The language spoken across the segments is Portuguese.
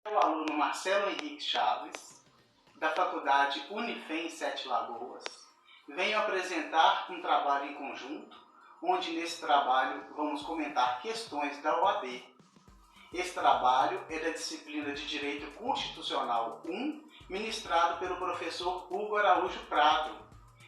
O aluno Marcelo Henrique Chaves, da Faculdade Unifem Sete Lagoas, venho apresentar um trabalho em conjunto, onde nesse trabalho vamos comentar questões da OAB. Esse trabalho é da disciplina de Direito Constitucional 1, ministrado pelo professor Hugo Araújo Prado.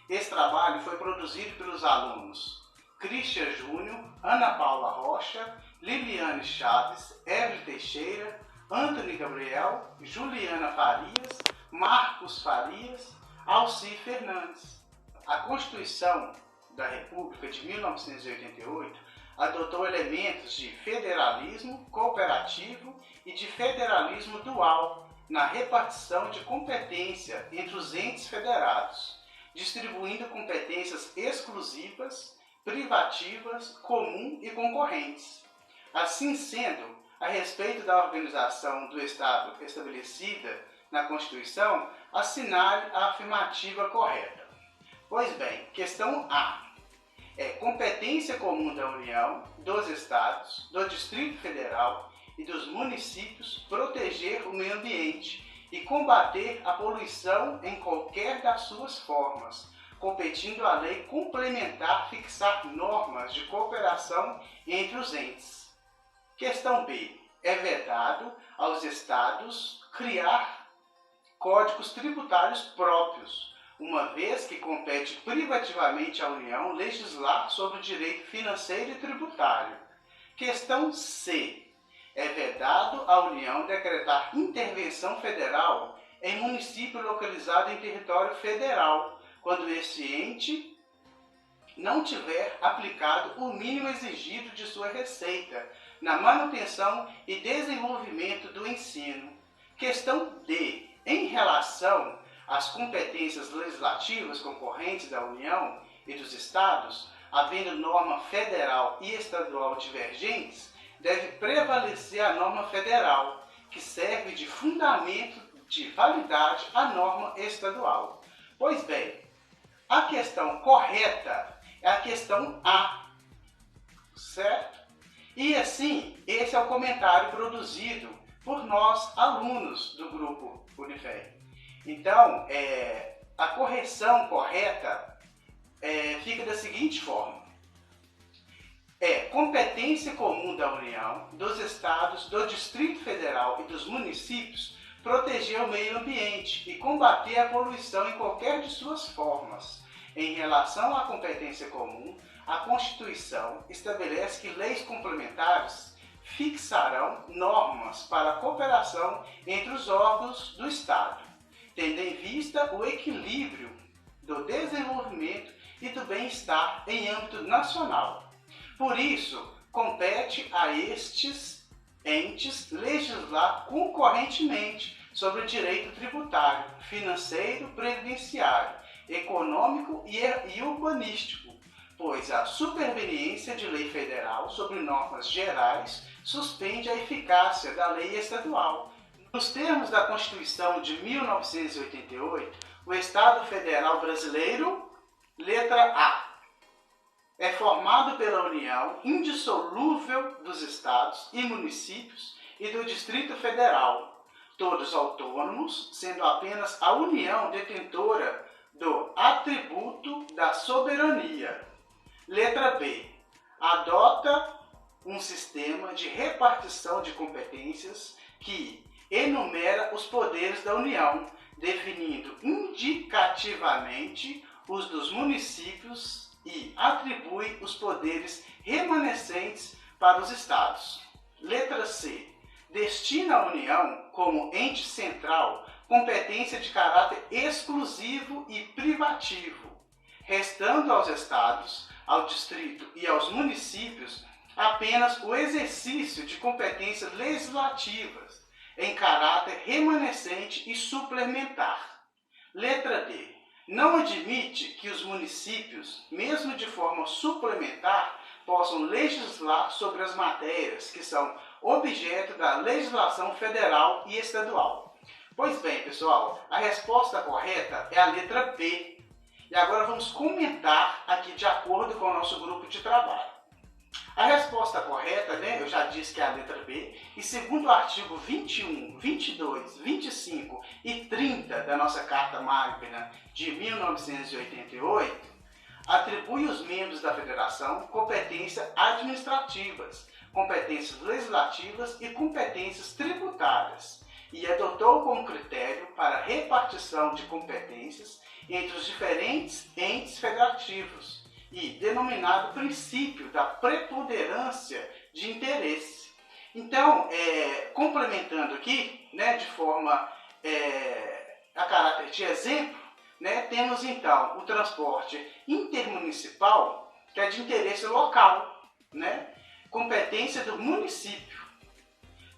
Esse trabalho foi produzido pelos alunos Cristian Júnior, Ana Paula Rocha, Liliane Chaves, Evelyn Teixeira, Antony Gabriel, Juliana Farias, Marcos Farias, Alci Fernandes. A Constituição da República de 1988 adotou elementos de federalismo cooperativo e de federalismo dual na repartição de competência entre os entes federados, distribuindo competências exclusivas, privativas, comum e concorrentes. Assim sendo, a respeito da organização do Estado estabelecida na Constituição, assinale a afirmativa correta. Pois bem, questão A. É competência comum da União, dos Estados, do Distrito Federal e dos municípios proteger o meio ambiente e combater a poluição em qualquer das suas formas, competindo a lei complementar fixar normas de cooperação entre os entes. Questão B. É vedado aos Estados criar códigos tributários próprios, uma vez que compete privativamente à União legislar sobre o direito financeiro e tributário. Questão C. É vedado à União decretar intervenção federal em município localizado em território federal, quando esse ente não tiver aplicado o mínimo exigido de sua receita na manutenção e desenvolvimento do ensino. Questão D. Em relação às competências legislativas concorrentes da União e dos Estados, havendo norma federal e estadual divergentes, deve prevalecer a norma federal, que serve de fundamento de validade à norma estadual. Pois bem, a questão correta é a questão A, certo? E assim, esse é o comentário produzido por nós, alunos do grupo Unifem. Então, a correção correta fica da seguinte forma. É competência comum da União, dos Estados, do Distrito Federal e dos municípios proteger o meio ambiente e combater a poluição em qualquer de suas formas. Em relação à competência comum, a Constituição estabelece que leis complementares fixarão normas para a cooperação entre os órgãos do Estado, tendo em vista o equilíbrio do desenvolvimento e do bem-estar em âmbito nacional. Por isso, compete a estes entes legislar concorrentemente sobre o direito tributário, financeiro, previdenciário, econômico e urbanístico, pois a superveniência de lei federal sobre normas gerais suspende a eficácia da lei estadual. Nos termos da Constituição de 1988, o Estado Federal Brasileiro, letra A, é formado pela união indissolúvel dos Estados e municípios e do Distrito Federal, todos autônomos, sendo apenas a União detentora do atributo da soberania. Letra B. Adota um sistema de repartição de competências que enumera os poderes da União, definindo indicativamente os dos municípios e atribui os poderes remanescentes para os Estados. Letra C. Destina à União, como ente central, competência de caráter exclusivo e privativo, restando aos Estados, ao Distrito e aos municípios apenas o exercício de competências legislativas em caráter remanescente e suplementar. Letra D. Não admite que os municípios, mesmo de forma suplementar, possam legislar sobre as matérias que são objeto da legislação federal e estadual. Pois bem, pessoal, a resposta correta é a letra B. E agora vamos comentar aqui de acordo com o nosso grupo de trabalho. A resposta correta, né, eu já disse que é a letra B, e segundo o artigo 21, 22, 25 e 30 da nossa Carta Magna de 1988, atribui aos membros da Federação competências administrativas, competências legislativas e competências tributárias, e adotou como critério para repartição de competências entre os diferentes entes federativos, e denominado princípio da preponderância de interesse. Então, complementando aqui, né, de forma a caráter de exemplo, né, temos então o transporte intermunicipal, que é de interesse local, né, competência do município.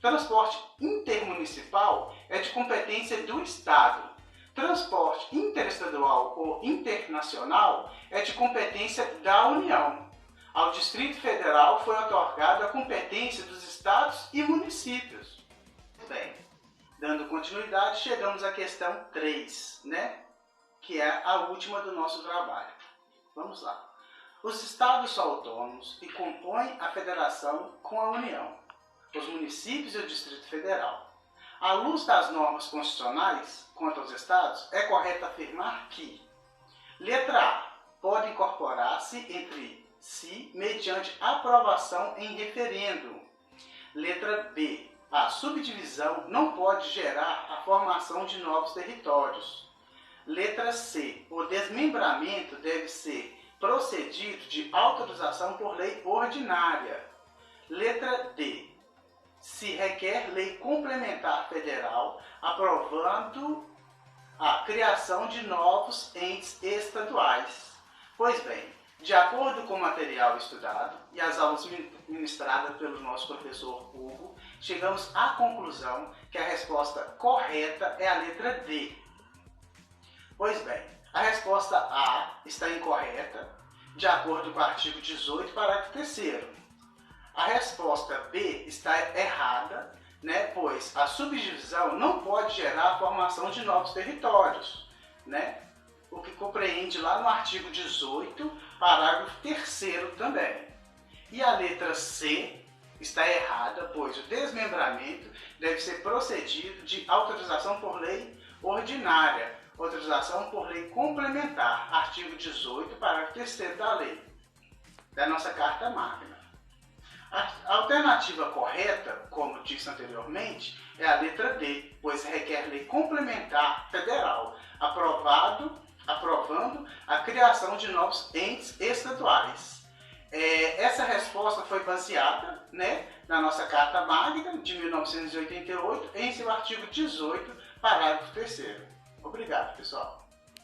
Transporte intermunicipal é de competência do Estado. Transporte interestadual ou internacional é de competência da União. Ao Distrito Federal foi otorgada a competência dos estados e municípios. Bem, dando continuidade, chegamos à questão 3, né? Que é a última do nosso trabalho. Vamos lá. Os estados são autônomos e compõem a federação com a União, os municípios e o Distrito Federal. À luz das normas constitucionais quanto aos estados, é correto afirmar que: letra A. Pode incorporar-se entre si mediante aprovação em referendo. Letra B. A subdivisão não pode gerar a formação de novos territórios. Letra C. O desmembramento deve ser procedido de autorização por lei ordinária. Letra D. Se requer lei complementar federal, aprovando a criação de novos entes estaduais. Pois bem, de acordo com o material estudado e as aulas ministradas pelo nosso professor Hugo, chegamos à conclusão que a resposta correta é a letra D. Pois bem, a resposta A está incorreta, de acordo com o artigo 18, parágrafo 3º. A resposta B está errada, né, pois a subdivisão não pode gerar a formação de novos territórios, né, o que compreende lá no artigo 18, parágrafo 3º também. E a letra C está errada, pois o desmembramento deve ser procedido de autorização por lei ordinária, autorização por lei complementar, artigo 18, parágrafo 3º da lei, da nossa Carta Magna. A alternativa correta, como disse anteriormente, é a letra D, pois requer lei complementar federal, aprovando a criação de novos entes estaduais. Essa resposta foi baseada, né, na nossa Carta Magna de 1988, em seu artigo 18, parágrafo 3º. Obrigado, pessoal.